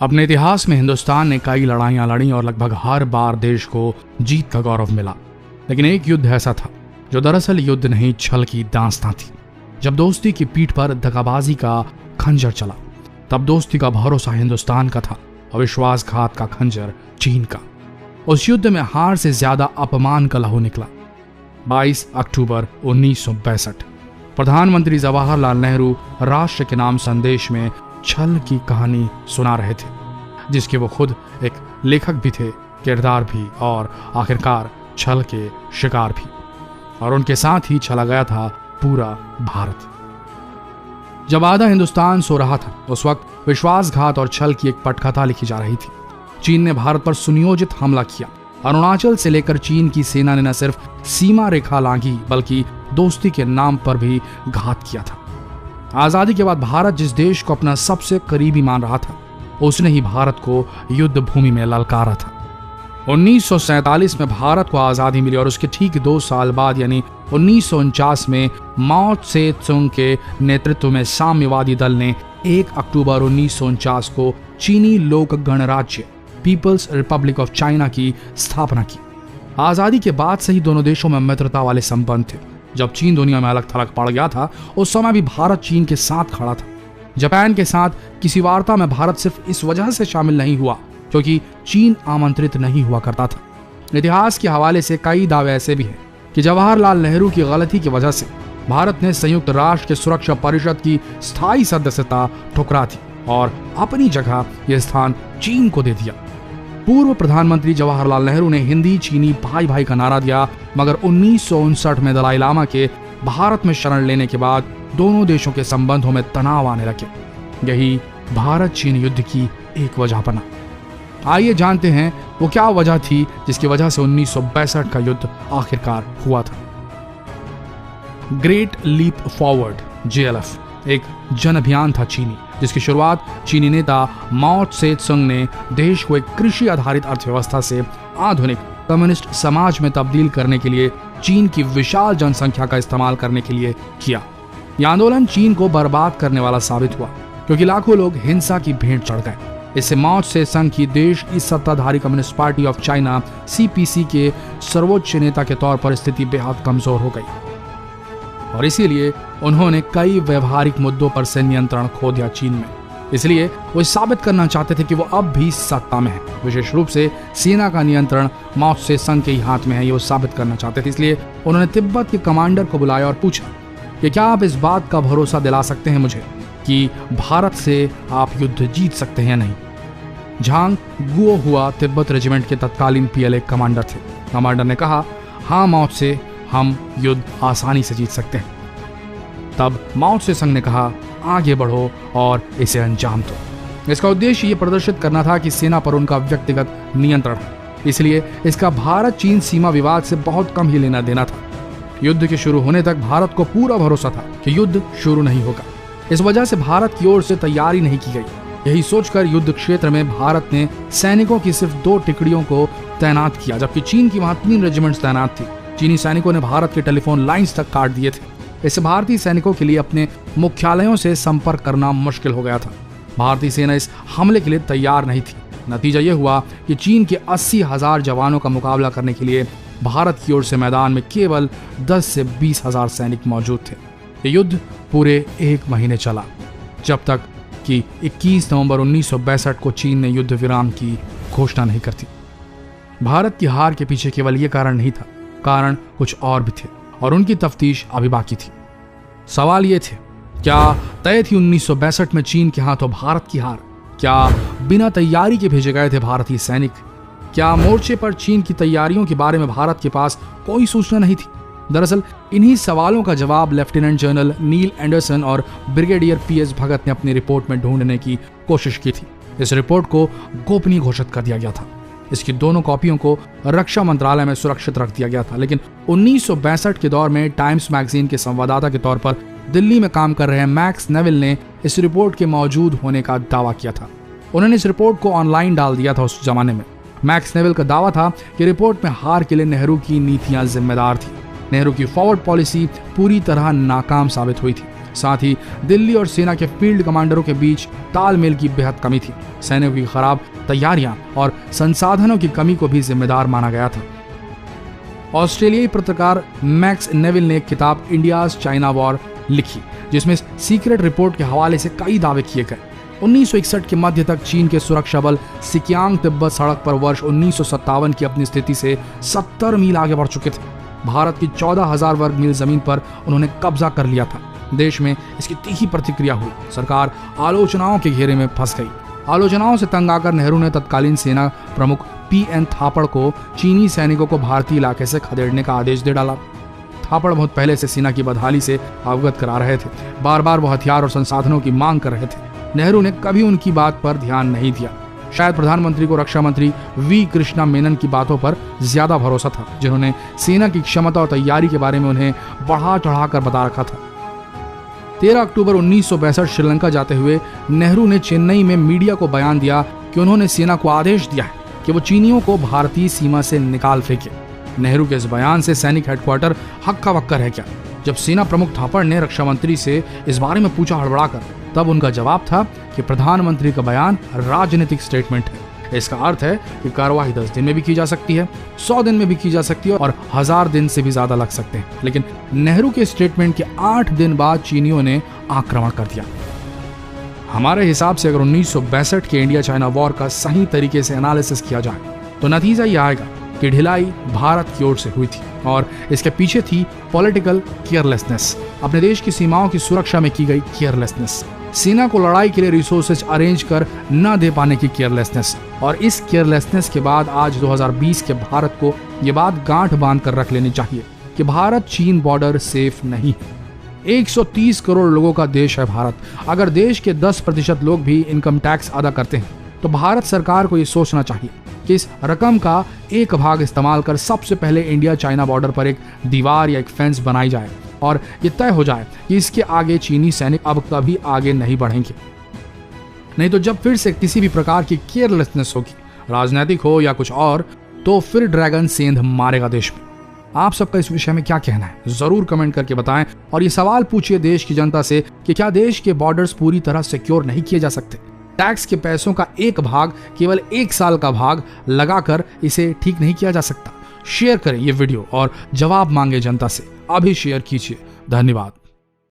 अपने इतिहास में हिंदुस्तान ने कई लड़ाइयां लड़ी और लगभग हर बार देश को जीत का गौरव मिला। लेकिन एक युद्ध ऐसा था जो दरअसल युद्ध नहीं, छल की दास्तां थी। जब दोस्ती की पीठ पर दगाबाजी का खंजर चला, तब दोस्ती का भरोसा हिंदुस्तान का था और विश्वासघात का खंजर चीन का। उस युद्ध में हार से ज्यादा अपमान का लहू निकला। 22 अक्टूबर 1962 प्रधानमंत्री जवाहरलाल नेहरू राष्ट्र के नाम संदेश में छल की कहानी सुना रहे थे, जिसके वो खुद एक लेखक भी थे, किरदार भी और आखिरकार छल के शिकार भी। और उनके साथ ही छला गया था पूरा भारत। जब आधा हिंदुस्तान सो रहा था, उस वक्त विश्वासघात और छल की एक पटकथा लिखी जा रही थी। चीन ने भारत पर सुनियोजित हमला किया। अरुणाचल से लेकर चीन की सेना ने न सिर्फ सीमा रेखा लांघी, बल्कि दोस्ती के नाम पर भी घात किया था। आजादी के बाद भारत जिस देश को अपना सबसे करीबी मान रहा था, उसने ही भारत को युद्ध भूमि में ललकारा था। 1947 में भारत को आजादी मिली और उसके ठीक 2 साल बाद यानी 1949 में माओ त्से तुंग के नेतृत्व में साम्यवादी दल ने 1 अक्टूबर 1949 को चीनी लोक गणराज्य पीपल्स रिपब्लिक ऑफ चाइना की स्थापना की। आजादी के बाद से ही दोनों देशों में मित्रता वाले संबंध थे। जब चीन दुनिया में अलग थलग पड़ गया था, उस समय भी भारत चीन के साथ खड़ा था। जापान के साथ किसी वार्ता में भारत सिर्फ इस वजह से शामिल नहीं हुआ क्योंकि चीन आमंत्रित नहीं हुआ करता था। इतिहास के हवाले से कई दावे ऐसे भी हैं कि जवाहरलाल नेहरू की गलती की वजह से भारत ने संयुक्त राष्ट्र के सुरक्षा परिषद की स्थायी सदस्यता ठुकरा दी और अपनी जगह यह स्थान चीन को दे दिया। पूर्व प्रधानमंत्री जवाहरलाल नेहरू ने हिंदी चीनी भाई भाई का नारा दिया, मगर 1959 में दलाई लामा के भारत में शरण लेने के बाद दोनों देशों के संबंधों में तनाव आने लगे। यही भारत चीन युद्ध की एक वजह बना। आइए जानते हैं वो क्या वजह थी जिसकी वजह से 1962 का युद्ध आखिरकार हुआ था। ग्रेट लीप फॉरवर्ड JLF एक जन अभियान था चीनी, जिसकी शुरुआत चीनी नेता माओ त्से तुंग ने देश को एक कृषि आधारित अर्थव्यवस्था से आधुनिक कम्युनिस्ट समाज में तब्दील करने के लिए चीन की विशाल जनसंख्या का इस्तेमाल करने के लिए किया। यह आंदोलन चीन को बर्बाद करने वाला साबित हुआ क्योंकि लाखों लोग हिंसा की भेंट चढ़ गए। इससे माओ त्से तुंग की देश की सत्ताधारी communist party of China CPC के सर्वोच्च नेता के तौर पर स्थिति बेहद कमजोर हो गई और इसीलिए उन्होंने कई व्यवहारिक मुद्दों पर से नियंत्रण खो दिया चीन में। इसलिए वो साबित करना चाहते थे कि वो अब भी सत्ता में है। विशेष रूप से सेना का नियंत्रण माओ त्से तुंग के ही हाथ में है, ये वो साबित करना चाहते थे। इसलिए उन्होंने तिब्बत के कमांडर को बुलाया और पूछा कि क्या आप इस बात का भरोसा दिला सकते हैं मुझे कि भारत से आप युद्ध जीत सकते हैं या नहीं। झांग गुओ हुआ तिब्बत रेजिमेंट के तत्कालीन PLA कमांडर थे। कमांडर ने कहा, हाँ माओ त्से, हम युद्ध आसानी से जीत सकते हैं। तब माओ त्से तुंग ने कहा, आगे बढ़ो और इसे अंजाम दो। इसका उद्देश्य ये प्रदर्शित करना था कि सेना पर उनका व्यक्तिगत नियंत्रण है, इसलिए इसका भारत चीन सीमा विवाद से बहुत कम ही लेना देना था। युद्ध के शुरू होने तक भारत को पूरा भरोसा था कि युद्ध शुरू नहीं होगा। इस वजह से भारत की ओर से तैयारी नहीं की गई। यही सोचकर युद्ध क्षेत्र में भारत ने सैनिकों की सिर्फ 2 टुकड़ियों को तैनात किया, जबकि चीन की वहां 3 रेजिमेंट्स तैनात थी। चीनी सैनिकों ने भारत के टेलीफोन लाइंस तक काट दिए थे। इससे भारतीय सैनिकों के लिए अपने मुख्यालयों से संपर्क करना मुश्किल हो गया था। भारतीय सेना इस हमले के लिए तैयार नहीं थी। नतीजा यह हुआ कि चीन के 80,000 जवानों का मुकाबला करने के लिए भारत की ओर से मैदान में केवल 10 से 20,000 सैनिक मौजूद थे। ये युद्ध पूरे 1 महीने चला, जब तक कि 21 नवंबर 1962 को चीन ने युद्ध विराम की घोषणा नहीं करती। भारत की हार के पीछे केवल ये कारण नहीं था, कारण कुछ और भी थे और उनकी तफ्तीश अभी बाकी थी। सवाल ये थे, क्या तय थी 1962 में चीन के हाथों भारत की हार? क्या बिना तैयारी के भेजे गए थे भारतीय सैनिक? क्या मोर्चे पर चीन की तैयारियों के बारे में भारत के पास कोई सूचना नहीं थी? दरअसल इन्हीं सवालों का जवाब लेफ्टिनेंट जनरल नील एंडरसन और ब्रिगेडियर PS भगत ने अपनी रिपोर्ट में ढूंढने की कोशिश की थी। इस रिपोर्ट को गोपनीय घोषित कर दिया गया था। इसकी दोनों कॉपियों को रक्षा मंत्रालय में सुरक्षित रख दिया गया था। लेकिन 1962 के दौर में टाइम्स मैगजीन के संवाददाता के तौर पर दिल्ली में काम कर रहे मैक्स नेविल ने इस रिपोर्ट के मौजूद होने का दावा किया था। उन्होंने इस रिपोर्ट को ऑनलाइन डाल दिया था। उस जमाने में मैक्स नेविल का दावा था कि रिपोर्ट में हार के लिए नेहरू की नीतियां जिम्मेदार थी। नेहरू की फॉरवर्ड पॉलिसी पूरी तरह नाकाम साबित हुई थी। साथ ही दिल्ली और सेना के फील्ड कमांडरों के बीच तालमेल की बेहद कमी थी। सैनिकों की खराब तैयारियां और संसाधनों की कमी को भी जिम्मेदार माना गया था। ऑस्ट्रेलियाई पत्रकार मैक्स नेविल ने एक किताब इंडियाज चाइना वॉर लिखी, जिसमें सीक्रेट रिपोर्ट के हवाले से कई दावे किए गए। 1961 के मध्य तक चीन के सुरक्षा बल सिकियांग तिब्बत सड़क पर वर्ष 1957 की अपनी स्थिति से 70 मील आगे बढ़ चुके थे। भारत की 14,000 वर्ग मील जमीन पर उन्होंने कब्जा कर लिया था। देश में इसकी तीखी प्रतिक्रिया हुई। सरकार आलोचनाओं के घेरे में फंस गई। आलोचनाओं से तंग आकर नेहरू ने तत्कालीन सेना प्रमुख पीएन थापड़ को चीनी सैनिकों को भारतीय इलाके से खदेड़ने का आदेश दे डाला। थापड़ बहुत पहले से सेना की बदहाली से अवगत करा रहे थे। बार बार वो हथियार और संसाधनों की मांग कर रहे थे। नेहरू ने कभी उनकी बात पर ध्यान नहीं दिया। शायद प्रधानमंत्री को रक्षा मंत्री वी कृष्णा मेनन की बातों पर ज्यादा भरोसा था, जिन्होंने सेना की क्षमता और तैयारी के बारे में उन्हें बढ़ा चढ़ाकर बता रखा था। 13 अक्टूबर 1962 श्रीलंका जाते हुए नेहरू ने चेन्नई में मीडिया को बयान दिया कि उन्होंने सेना को आदेश दिया है कि वो चीनियों को भारतीय सीमा से निकाल फेंके। नेहरू के इस बयान से सैनिक हेडक्वार्टर हक्का बक्का रह गया। जब सेना प्रमुख थापड़ ने रक्षा मंत्री से इस बारे में पूछा हड़बड़ाकर, तब उनका जवाब था कि प्रधानमंत्री का बयान राजनीतिक स्टेटमेंट है। इसका अर्थ है कि कार्रवाई 10 दिन में भी की जा सकती है, 100 दिन में भी की जा सकती है और 1000 दिन से भी ज्यादा लग सकते हैं। लेकिन नेहरू के स्टेटमेंट के 8 दिन बाद चीनियों ने आक्रमण कर दिया। हमारे हिसाब से अगर 1962 के इंडिया चाइना वॉर का सही तरीके से एनालिसिस किया जाए तो नतीजा ये आएगा कि ढिलाई भारत की ओर से हुई थी और इसके पीछे थी पॉलिटिकल केयरलेसनेस, अपने देश की सीमाओं की सुरक्षा में की गई केयरलेसनेस, सेना को लड़ाई के लिए रिसोर्सेज अरेंज कर न दे पाने की केयरलेसनेस। और इस केयरलेसनेस के बाद आज 2020 के भारत को ये बात गांठ बांध कर रख लेनी चाहिए कि भारत चीन बॉर्डर सेफ नहीं है। 130 करोड़ लोगों का देश है भारत। अगर देश के 10% लोग भी इनकम टैक्स अदा करते हैं तो भारत सरकार को ये सोचना चाहिए कि इस रकम का एक भाग इस्तेमाल कर सबसे पहले इंडिया चाइना बॉर्डर पर एक दीवार या एक फेंस बनाई जाए और ये तय हो जाए कि इसके आगे चीनी सैनिक अब कभी आगे नहीं बढ़ेंगे। नहीं तो जब फिर से किसी भी प्रकार की केयरलेसनेस होगी, राजनीतिक हो या कुछ और, तो फिर ड्रैगन सेंध मारेगा देश में। आप सबका इस विषय में क्या कहना है, जरूर कमेंट करके बताएं और ये सवाल पूछिए देश की जनता से कि क्या देश के बॉर्डर्स पूरी तरह सिक्योर नहीं किए जा सकते? टैक्स के पैसों का एक भाग, केवल 1 साल का भाग लगाकर इसे ठीक नहीं किया जा सकता? शेयर करें ये वीडियो और जवाब मांगे जनता से। अभी शेयर कीजिए। धन्यवाद।